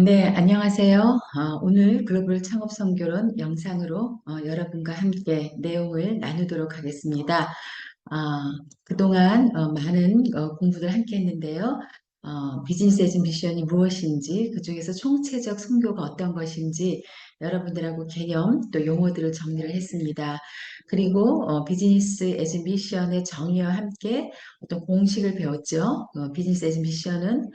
네, 안녕하세요. 오늘 글로벌 창업 선교론 영상으로 여러분과 함께 내용을 나누도록 하겠습니다. 그동안 많은 공부를 함께 했는데요. 비즈니스 에즈 미션이 무엇인지, 그중에서 총체적 선교가 어떤 것인지 여러분들하고 개념 또 용어들을 정리를 했습니다. 그리고 비즈니스 에즈 미션의 정의와 함께 어떤 공식을 배웠죠. 비즈니스 에즈 미션은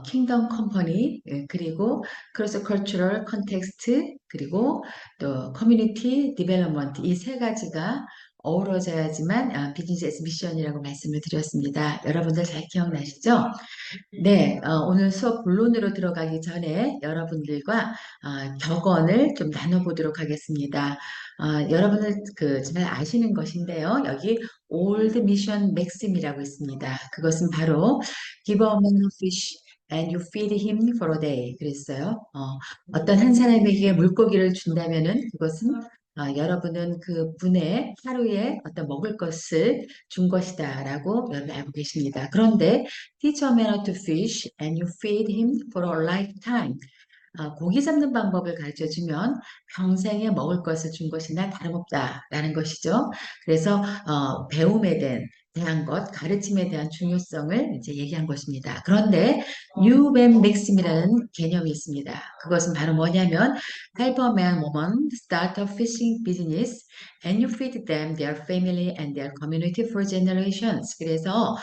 킹덤 컴퍼니, 그리고 크로스 컬처럴 컨텍스트, 그리고 또 커뮤니티 디벨롭먼트 이 세 가지가 어우러져야지만 비즈니스 에스 미션이라고 말씀을 드렸습니다. 여러분들 잘 기억나시죠? 네, 오늘 수업 본론으로 들어가기 전에 여러분들과 격언을 좀 나눠보도록 하겠습니다. 여러분들 잘 아시는 것인데요. 여기 Old Mission Maxim이라고 있습니다. 그것은 바로 Give a man a fish and you feed him for a day. 그랬어요. 어떤 한 사람에게 물고기를 준다면은 그것은 여러분은 그 분의 하루에 어떤 먹을 것을 준 것이다라고 여러분 알고 계십니다. 그런데 Teach a man how to fish and you feed him for a lifetime. 고기 잡는 방법을 가르쳐 주면 평생에 먹을 것을 준 것이나 다름없다라는 것이죠. 그래서 대한 것, 가르침에 대한 중요성을 이제 얘기한 것입니다. 그런데 New Ben Maxim이라는 개념이 있습니다. 그것은 바로 뭐냐면 Help a man, woman start a fishing business and you feed them, their family and their community for generations. 그래서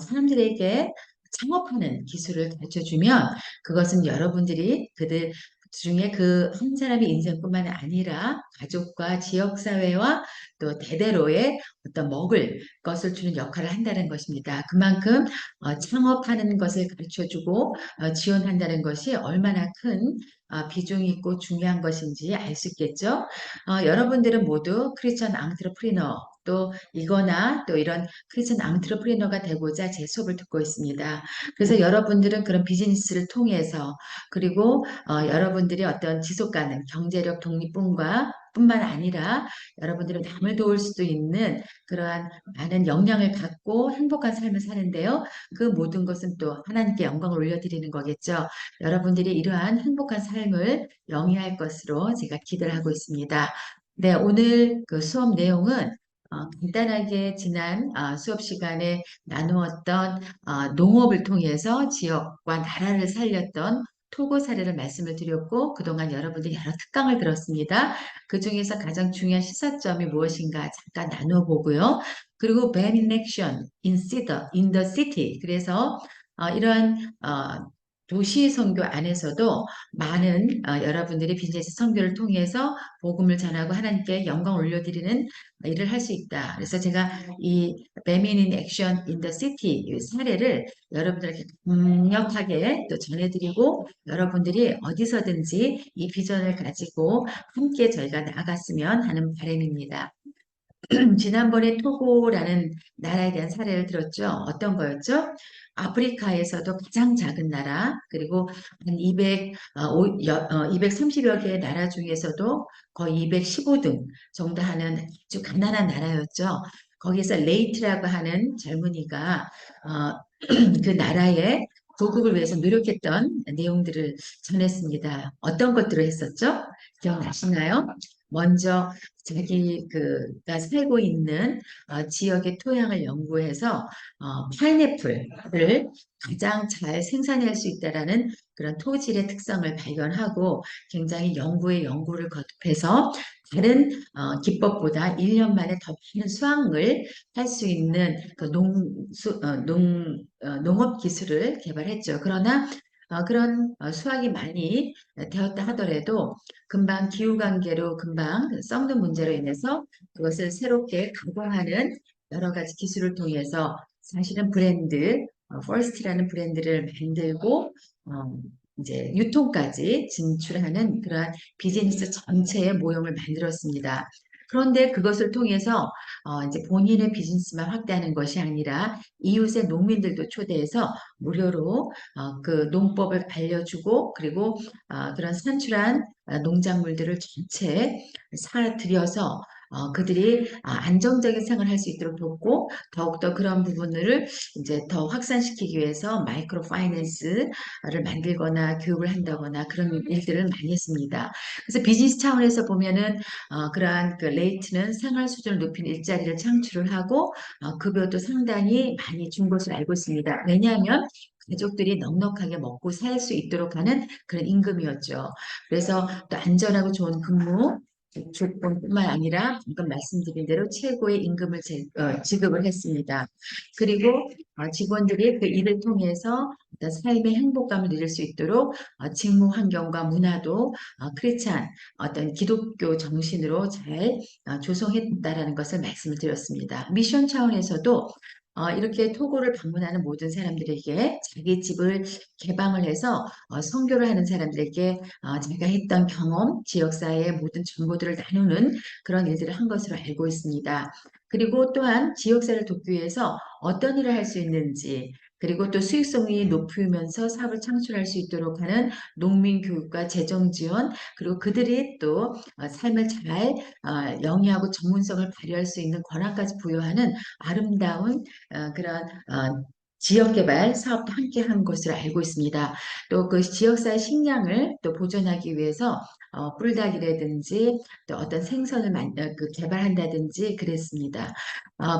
사람들에게 창업하는 기술을 가르쳐 주면 그것은 여러분들이 그들 중에 그 한 사람의 인생뿐만 아니라 가족과 지역사회와 또 대대로의 어떤 먹을 것을 주는 역할을 한다는 것입니다. 그만큼 창업하는 것을 가르쳐주고 지원한다는 것이 얼마나 큰 비중이 있고 중요한 것인지 알 수 있겠죠. 여러분들은 모두 크리스천 앙트러프리너 또 이거나 또 이런 크리스천 앙트러프리너가 되고자 제 수업을 듣고 있습니다. 그래서 여러분들은 그런 비즈니스를 통해서 그리고 여러분들이 어떤 지속 가능 경제력 독립뿐과 뿐만 아니라 여러분들은 남을 도울 수도 있는 그러한 많은 역량을 갖고 행복한 삶을 사는데요. 그 모든 것은 또 하나님께 영광을 올려드리는 거겠죠. 여러분들이 이러한 행복한 삶을 영위할 것으로 제가 기대를 하고 있습니다. 네, 오늘 그 수업 내용은 간단하게 지난 수업 시간에 나누었던 농업을 통해서 지역과 나라를 살렸던 토고 사례를 말씀을 드렸고 그동안 여러분들이 여러 특강을 들었습니다. 그 중에서 가장 중요한 시사점이 무엇인가 잠깐 나누어 보고요. 그리고 ban in action in the city. 그래서 이러한 도시 선교 안에서도 많은 여러분들이 비즈니스 선교를 통해서 복음을 전하고 하나님께 영광 올려드리는 일을 할 수 있다. 그래서 제가 이 배민 인 액션 인 더 시티 이 사례를 여러분들에게 강력하게 또 전해드리고 여러분들이 어디서든지 이 비전을 가지고 함께 저희가 나아갔으면 하는 바람입니다. 지난번에 토고라는 나라에 대한 사례를 들었죠. 어떤 거였죠? 아프리카에서도 가장 작은 나라, 그리고 한 230여 개의 나라 중에서도 거의 215등 정도 하는 아주 가난한 나라였죠. 거기서 레이트라고 하는 젊은이가 그 나라의 조국을 위해서 노력했던 내용들을 전했습니다. 어떤 것들을 했었죠? 기억나시나요? 먼저 자기가 살고 있는 지역의 토양을 연구해서 파인애플을 가장 잘 생산할 수 있다라는 그런 토질의 특성을 발견하고 굉장히 연구에 연구를 거듭해서 다른 기법보다 1년 만에 더 많은 수확을 할 수 있는 그 농업 기술을 개발했죠. 그러나 그런 수확이 많이 되었다 하더라도 금방 기후관계로 금방 썩는 문제로 인해서 그것을 새롭게 가공하는 여러 가지 기술을 통해서 사실은 퍼스트라는 브랜드를 만들고 이제 유통까지 진출하는 그러한 비즈니스 전체의 모형을 만들었습니다. 그런데 그것을 통해서 이제 본인의 비즈니스만 확대하는 것이 아니라 이웃의 농민들도 초대해서 무료로 그 농법을 알려주고 그리고 그런 산출한 농작물들을 전체 사들여서 그들이 안정적인 생활을 할 수 있도록 돕고 더욱더 그런 부분을 이제 더 확산시키기 위해서 마이크로 파이낸스를 만들거나 교육을 한다거나 그런 일들을 많이 했습니다. 그래서 비즈니스 차원에서 보면은 그러한 그 레이트는 생활 수준을 높인 일자리를 창출을 하고 급여도 상당히 많이 준 것으로 알고 있습니다. 왜냐하면 가족들이 넉넉하게 먹고 살 수 있도록 하는 그런 임금이었죠. 그래서 또 안전하고 좋은 근무 조건뿐만 아니라 방금 말씀드린 대로 최고의 임금을 지급을 했습니다. 그리고 직원들이 그 일을 통해서 어떤 삶의 행복감을 누릴 수 있도록 직무 환경과 문화도 크리스찬 어떤 기독교 정신으로 잘 조성했다라는 것을 말씀을 드렸습니다. 미션 차원에서도 이렇게 토고를 방문하는 모든 사람들에게 자기 집을 개방을 해서 선교를 하는 사람들에게 제가 했던 경험, 지역사회의 모든 정보들을 나누는 그런 일들을 한 것으로 알고 있습니다. 그리고 또한 지역사회를 돕기 위해서 어떤 일을 할 수 있는지, 그리고 또 수익성이 높으면서 사업을 창출할 수 있도록 하는 농민 교육과 재정 지원, 그리고 그들이 또 삶을 잘 영위하고 전문성을 발휘할 수 있는 권한까지 부여하는 아름다운 그런 지역개발 사업도 함께 한 것으로 알고 있습니다. 또 그 지역사회 식량을 또 보존하기 위해서 뿔닭이라든지 또 어떤 생선을 개발한다든지 그랬습니다.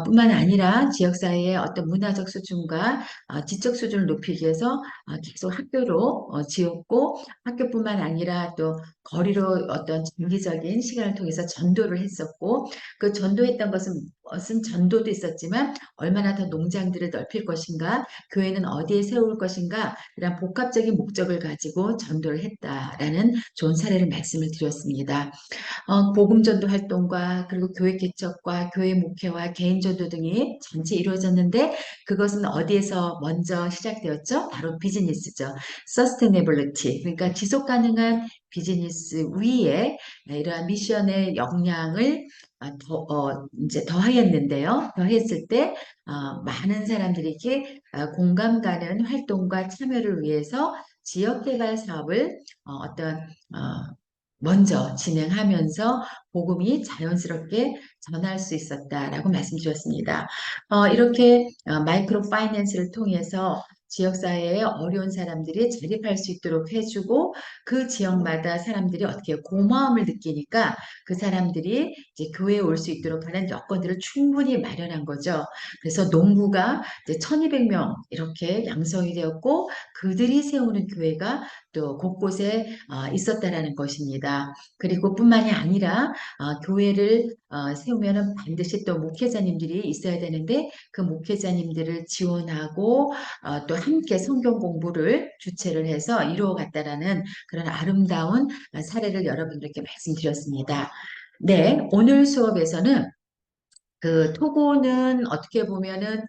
뿐만 아니라 지역사회의 어떤 문화적 수준과 지적 수준을 높이기 위해서 계속 학교로 지었고 학교뿐만 아니라 또 거리로 어떤 정기적인 시간을 통해서 전도를 했었고 그 전도했던 것은 전도도 있었지만 얼마나 더 농장들을 넓힐 것인가, 교회는 어디에 세울 것인가, 이런 복합적인 목적을 가지고 전도를 했다라는 좋은 사례를 말씀을 드렸습니다. 복음전도 활동과 그리고 교회 개척과 교회 목회와 개인전도 등이 전체 이루어졌는데 그것은 어디에서 먼저 시작되었죠? 바로 비즈니스죠. 서스테네빌리티, 그러니까 지속 가능한 비즈니스 위에 이러한 미션의 역량을 이제 더하였는데요. 더했을 때 많은 사람들에게 공감 가는 활동과 참여를 위해서 지역개발 사업을 어떤 먼저 진행하면서 복음이 자연스럽게 전할 수 있었다라고 말씀드렸습니다. 이렇게 마이크로 파이낸스를 통해서 지역사회에 어려운 사람들이 자립할 수 있도록 해주고 그 지역마다 사람들이 어떻게 고마움을 느끼니까 그 사람들이 이제 교회에 올 수 있도록 하는 여건들을 충분히 마련한 거죠. 그래서 농부가 이제 1200명 이렇게 양성이 되었고 그들이 세우는 교회가 또 곳곳에 있었다라는 것입니다. 그리고 뿐만이 아니라 교회를 세우면은 반드시 또 목회자님들이 있어야 되는데 그 목회자님들을 지원하고 또 함께 성경 공부를 주최를 해서 이루어갔다라는 그런 아름다운 사례를 여러분들께 말씀드렸습니다. 네, 오늘 수업에서는 그 토고는 어떻게 보면은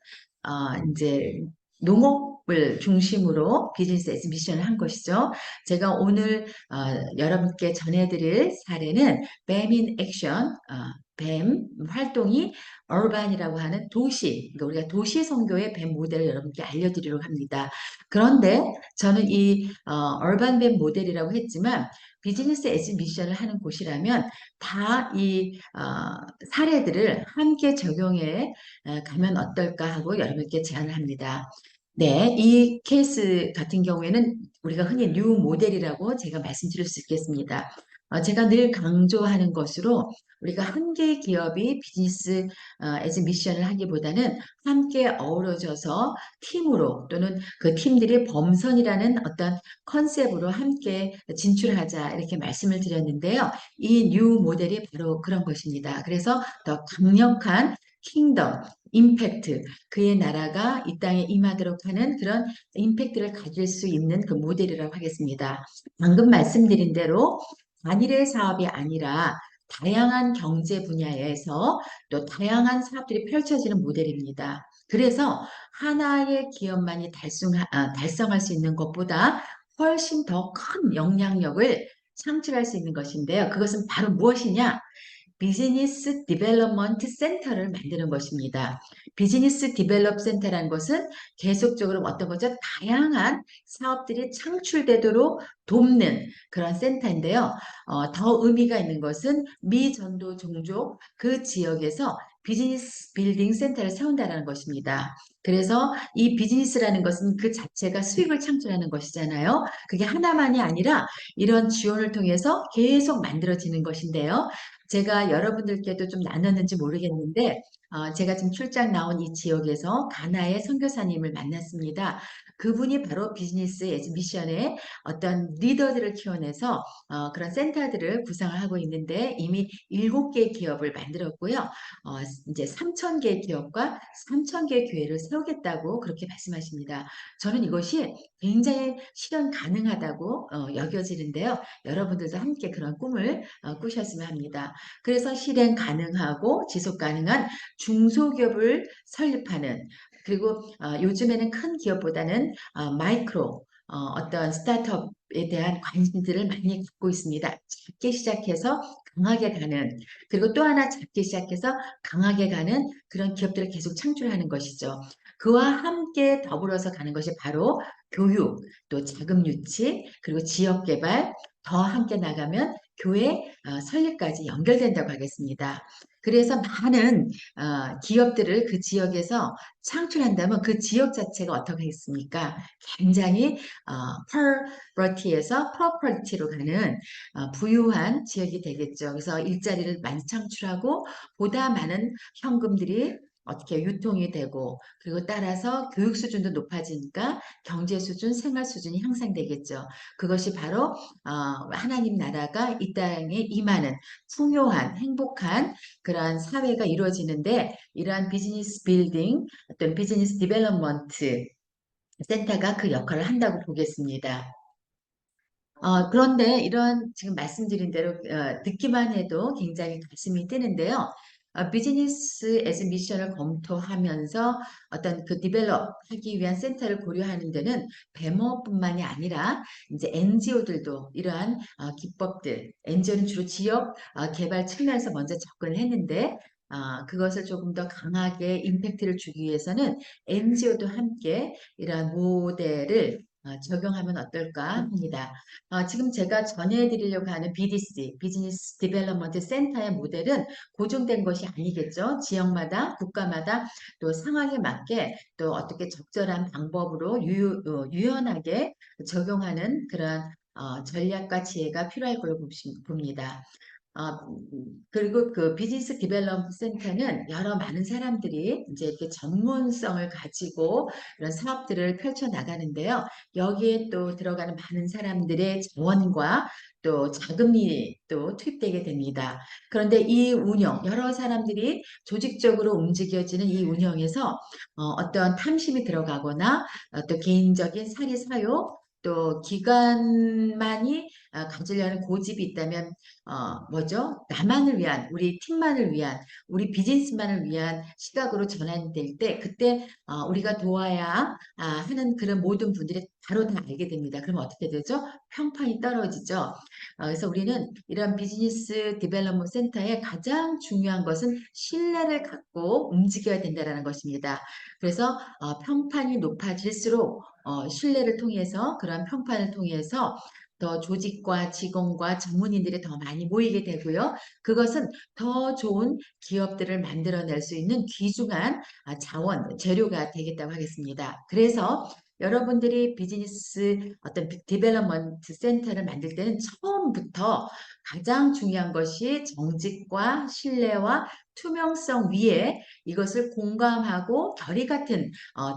이제 농업을 중심으로 비즈니스 에스 미션을 한 것이죠. 제가 오늘 여러분께 전해드릴 사례는 뱀인 액션, 뱀 활동이 얼반이라고 하는 도시, 그러니까 우리가 도시 선교의 뱀 모델을 여러분께 알려드리려고 합니다. 그런데 저는 이 얼반 뱀 모델이라고 했지만 비즈니스 에스 미션을 하는 곳이라면 다 이 사례들을 함께 적용해 가면 어떨까 하고 여러분께 제안을 합니다. 네, 이 케이스 같은 경우에는 우리가 흔히 뉴 모델이라고 제가 말씀드릴 수 있겠습니다. 제가 늘 강조하는 것으로 우리가 한 개의 기업이 비즈니스 에즈 미션을 하기보다는 함께 어우러져서 팀으로 또는 그 팀들이 범선이라는 어떤 컨셉으로 함께 진출하자 이렇게 말씀을 드렸는데요. 이 뉴 모델이 바로 그런 것입니다. 그래서 더 강력한 킹덤, 임팩트, 그의 나라가 이 땅에 임하도록 하는 그런 임팩트를 가질 수 있는 그 모델이라고 하겠습니다. 방금 말씀드린 대로 단일의 사업이 아니라 다양한 경제 분야에서 또 다양한 사업들이 펼쳐지는 모델입니다. 그래서 하나의 기업만이 달성할 수 있는 것보다 훨씬 더 큰 영향력을 창출할 수 있는 것인데요. 그것은 바로 무엇이냐? 비즈니스 디벨롭먼트 센터를 만드는 것입니다. 비즈니스 디벨롭 센터라는 것은 계속적으로 어떤 거죠? 다양한 사업들이 창출되도록 돕는 그런 센터인데요. 더 의미가 있는 것은 미전도 종족 그 지역에서 비즈니스 빌딩 센터를 세운다는 것입니다. 그래서 이 비즈니스라는 것은 그 자체가 수익을 창출하는 것이잖아요. 그게 하나만이 아니라 이런 지원을 통해서 계속 만들어지는 것인데요. 제가 여러분들께도 좀 나눴는지 모르겠는데, 제가 지금 출장 나온 이 지역에서 가나의 선교사님을 만났습니다. 그분이 바로 비즈니스 에즈 미션의 어떤 리더들을 키워내서 그런 센터들을 구상을 하고 있는데 이미 7개의 기업을 만들었고요. 이제 3,000개의 기업과 3,000개의 교회를 세우겠다고 그렇게 말씀하십니다. 저는 이것이 굉장히 실현 가능하다고 여겨지는데요. 여러분들도 함께 그런 꿈을 꾸셨으면 합니다. 그래서 실행 가능하고 지속 가능한 중소기업을 설립하는 그리고 요즘에는 큰 기업보다는 마이크로 어떤 스타트업에 대한 관심들을 많이 갖고 있습니다. 작게 시작해서 강하게 가는 그리고 또 하나 작게 시작해서 강하게 가는 그런 기업들을 계속 창출하는 것이죠. 그와 함께 더불어서 가는 것이 바로 교육, 또 자금 유치, 그리고 지역 개발 더 함께 나가면 교회 설립까지 연결된다고 하겠습니다. 그래서 많은 기업들을 그 지역에서 창출한다면 그 지역 자체가 어떻겠습니까? 굉장히 퍼버티에서 프로퍼티로 가는 부유한 지역이 되겠죠. 그래서 일자리를 많이 창출하고 보다 많은 현금들이 어떻게 유통이 되고 그리고 따라서 교육 수준도 높아지니까 경제 수준, 생활 수준이 향상되겠죠. 그것이 바로 하나님 나라가 이 땅에 임하는 풍요한 행복한 그러한 사회가 이루어지는데 이러한 비즈니스 빌딩, 어떤 비즈니스 디벨롭먼트 센터가 그 역할을 한다고 보겠습니다. 그런데 이런 지금 말씀드린 대로 듣기만 해도 굉장히 가슴이 뛰는데요. 비즈니스 에즈 미션을 검토하면서 어떤 그 디벨롭 하기 위한 센터를 고려하는 데는 배모뿐만이 아니라 이제 NGO들도 이러한 기법들, NGO는 주로 지역 개발 측면에서 먼저 접근을 했는데 그것을 조금 더 강하게 임팩트를 주기 위해서는 NGO도 함께 이러한 모델을 적용하면 어떨까 합니다. 지금 제가 전해드리려고 하는 BDC, 비즈니스 디벨롭먼트 센터의 모델은 고정된 것이 아니겠죠. 지역마다, 국가마다 또 상황에 맞게 또 어떻게 적절한 방법으로 유연하게 적용하는 그런 전략과 지혜가 필요할 걸로 봅니다. 그리고 그 비즈니스 디벨롭 센터는 여러 많은 사람들이 이제 이렇게 전문성을 가지고 이런 사업들을 펼쳐 나가는데요. 여기에 또 들어가는 많은 사람들의 자원과 또 자금이 또 투입되게 됩니다. 그런데 이 운영, 여러 사람들이 조직적으로 움직여지는 이 운영에서 어떤 탐심이 들어가거나 또 개인적인 사리 사욕, 또 기관만이 가지려는 고집이 있다면 뭐죠? 나만을 위한, 우리 팀만을 위한, 우리 비즈니스만을 위한 시각으로 전환될 때, 그때 우리가 도와야 하는 그런 모든 분들이 바로 다 알게 됩니다. 그러면 어떻게 되죠? 평판이 떨어지죠. 그래서 우리는 이런 비즈니스 디벨롭먼트 센터의 가장 중요한 것은 신뢰를 갖고 움직여야 된다는 것입니다. 그래서 평판이 높아질수록 신뢰를 통해서 그런 평판을 통해서 더 조직과 직원과 전문인들이 더 많이 모이게 되고요. 그것은 더 좋은 기업들을 만들어낼 수 있는 귀중한 자원, 재료가 되겠다고 하겠습니다. 그래서 여러분들이 비즈니스 어떤 디벨롭먼트 센터를 만들 때는 처음부터 가장 중요한 것이 정직과 신뢰와 투명성 위에 이것을 공감하고 결의 같은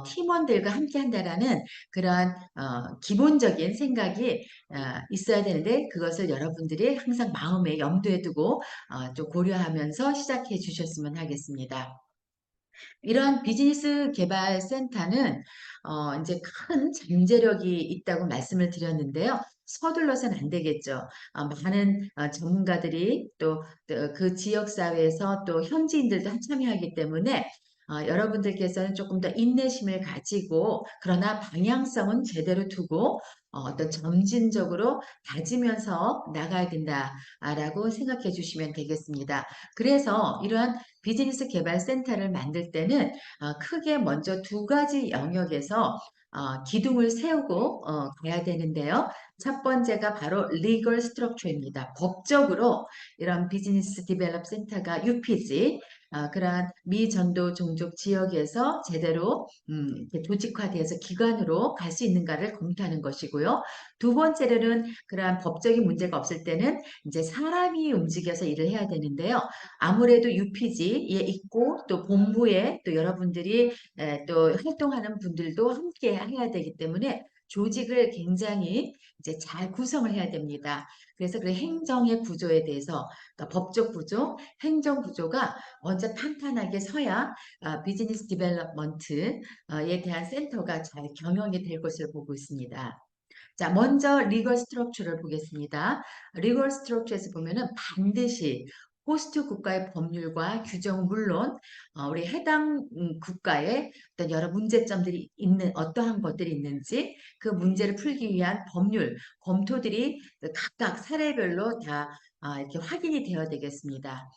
팀원들과 함께 한다라는 그러한 기본적인 생각이 있어야 되는데 그것을 여러분들이 항상 마음에 염두에 두고 좀 고려하면서 시작해 주셨으면 하겠습니다. 이러한 비즈니스 개발 센터는 이제 큰 잠재력이 있다고 말씀을 드렸는데요. 서둘러서는 안 되겠죠. 많은 전문가들이 또 그 지역 사회에서 또 현지인들도 참여하기 때문에 여러분들께서는 조금 더 인내심을 가지고 그러나 방향성은 제대로 두고 어떤 점진적으로 다지면서 나가야 된다라고 생각해 주시면 되겠습니다. 그래서 이러한 비즈니스 개발 센터를 만들 때는 크게 먼저 두 가지 영역에서 기둥을 세우고 가야 되는데요. 첫 번째가 바로 리걸 스트럭처입니다. 법적으로 이런 비즈니스 디벨롭 센터가 UPG, 그러한 미전도 종족 지역에서 제대로 이렇게 조직화돼서 기관으로 갈 수 있는가를 검토하는 것이고요. 두 번째로는 그러한 법적인 문제가 없을 때는 이제 사람이 움직여서 일을 해야 되는데요. 아무래도 UPG에 있고 또 본부에 또 여러분들이 또 활동하는 분들도 함께 해야 되기 때문에 조직을 굉장히 이제 잘 구성을 해야 됩니다. 그래서 그 행정의 구조에 대해서 그러니까 법적 구조, 행정 구조가 먼저 탄탄하게 서야 비즈니스 디벨롭먼트에 대한 센터가 잘 경영이 될 것을 보고 있습니다. 자, 먼저 리걸 스트럭처를 보겠습니다. 리걸 스트럭처에서 보면은 반드시 호스트 국가의 법률과 규정 물론 우리 해당 국가에 어떤 여러 문제점들이 있는 어떠한 것들이 있는지 그 문제를 풀기 위한 법률 검토들이 각각 사례별로 다 이렇게 확인이 되어야 되겠습니다.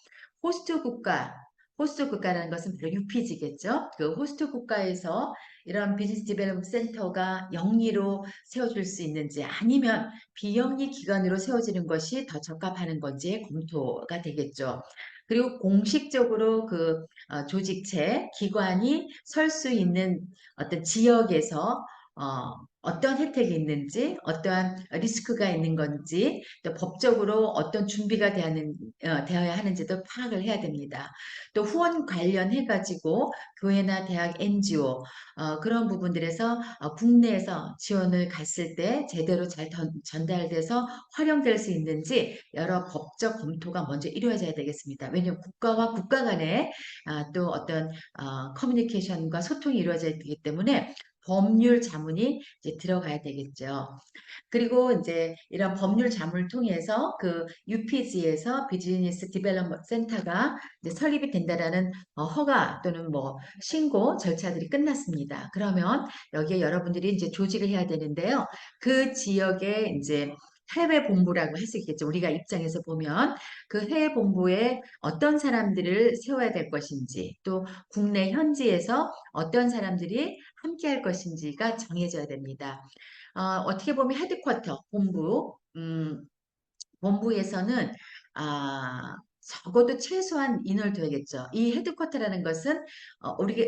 호스트 국가 호스트 국가라는 것은 바로 UPG겠죠. 그 호스트 국가에서 이런 비즈니스 디벨롭먼트 센터가 영리로 세워질 수 있는지 아니면 비영리 기관으로 세워지는 것이 더 적합하는 건지의 검토가 되겠죠. 그리고 공식적으로 그 조직체, 기관이 설 수 있는 어떤 지역에서 어떤 혜택이 있는지, 어떠한 리스크가 있는 건지, 또 법적으로 어떤 준비가 되어야 하는지도 파악을 해야 됩니다. 또 후원 관련해가지고 교회나 대학, NGO 그런 부분들에서 국내에서 지원을 갔을 때 제대로 잘 전달돼서 활용될 수 있는지 여러 법적 검토가 먼저 이루어져야 되겠습니다. 왜냐하면 국가와 국가 간에 또 어떤 커뮤니케이션과 소통이 이루어져야 되기 때문에 법률 자문이 이제 들어가야 되겠죠. 그리고 이제 이런 법률 자문을 통해서 그 UPG에서 비즈니스 디벨롭먼트 센터가 이제 설립이 된다라는 허가 또는 뭐 신고 절차들이 끝났습니다. 그러면 여기에 여러분들이 이제 조직을 해야 되는데요. 그 지역에 이제 해외 본부라고 할 수 있겠죠. 우리가 입장에서 보면 그 해외 본부에 어떤 사람들을 세워야 될 것인지 또 국내 현지에서 어떤 사람들이 함께 할 것인지가 정해져야 됩니다. 어떻게 보면 헤드쿼터, 본부에서는 적어도 최소한 인원을 둬야겠죠. 이 헤드쿼터라는 것은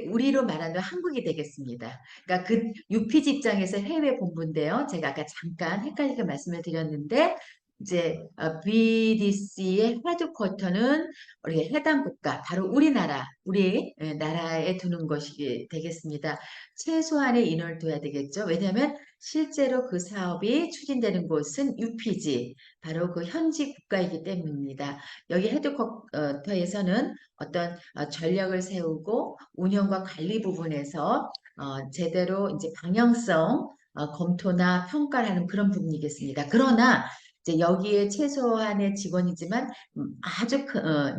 우리로 말하는 한국이 되겠습니다. 그러니까 그 UPG 입장에서 해외 본부인데요. 제가 아까 잠깐 헷갈리게 말씀을 드렸는데 이제 BDC의 헤드쿼터는 우리 해당 국가, 바로 우리 나라에 두는 것이 되겠습니다. 최소한의 인원을 둬야 되겠죠. 왜냐하면 실제로 그 사업이 추진되는 곳은 UPG, 바로 그 현지 국가이기 때문입니다. 여기 헤드쿼터에서는 어떤 전략을 세우고 운영과 관리 부분에서 제대로 이제 방향성 검토나 평가를 하는 그런 부분이겠습니다. 그러나 이제 여기에 최소한의 직원이지만 아주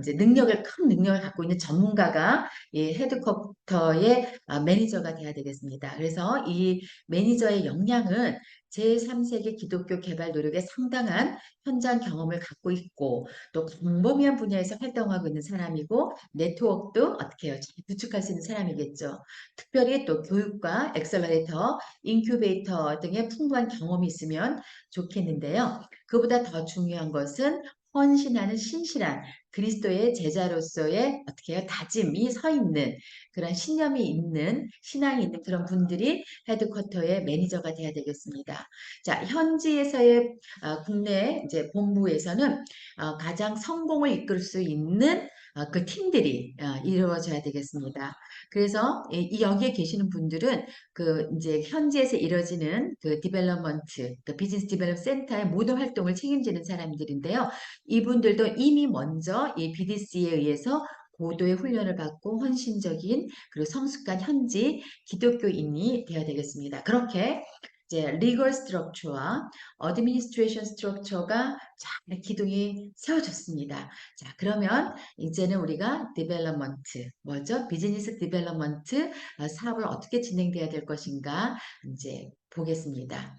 이제 큰 능력을 갖고 있는 전문가가 이 헤드쿼터의 매니저가 돼야 되겠습니다. 그래서 이 매니저의 역량은 제3세계 기독교 개발 노력에 상당한 현장 경험을 갖고 있고 또 광범위한 분야에서 활동하고 있는 사람이고 네트워크도 어떻게 해요? 잘 구축할 수 있는 사람이겠죠. 특별히 또 교육과 엑셀러레이터, 인큐베이터 등의 풍부한 경험이 있으면 좋겠는데요. 그보다 더 중요한 것은 헌신하는 신실한 그리스도의 제자로서의 어떻게 해요? 다짐이 서 있는 그런 신념이 있는 신앙이 있는 그런 분들이 헤드쿼터의 매니저가 돼야 되겠습니다. 자, 현지에서의 국내 이제 본부에서는 가장 성공을 이끌 수 있는 그 팀들이 이루어져야 되겠습니다. 그래서 여기에 계시는 분들은 그 이제 현지에서 이루어지는 그 디벨롭먼트, 그 비즈니스 디벨롭 센터의 모든 활동을 책임지는 사람들인데요. 이분들도 이미 먼저 이 BDC에 의해서 고도의 훈련을 받고 헌신적인 그리고 성숙한 현지 기독교인이 되어야 되겠습니다. 그렇게 이제 legal structure와 administration structure가 잘 기둥이 세워졌습니다. 자, 그러면 이제는 우리가 development, 뭐죠? 비즈니스 디벨롭먼트 사업을 어떻게 진행돼야 될 것인가 이제 보겠습니다.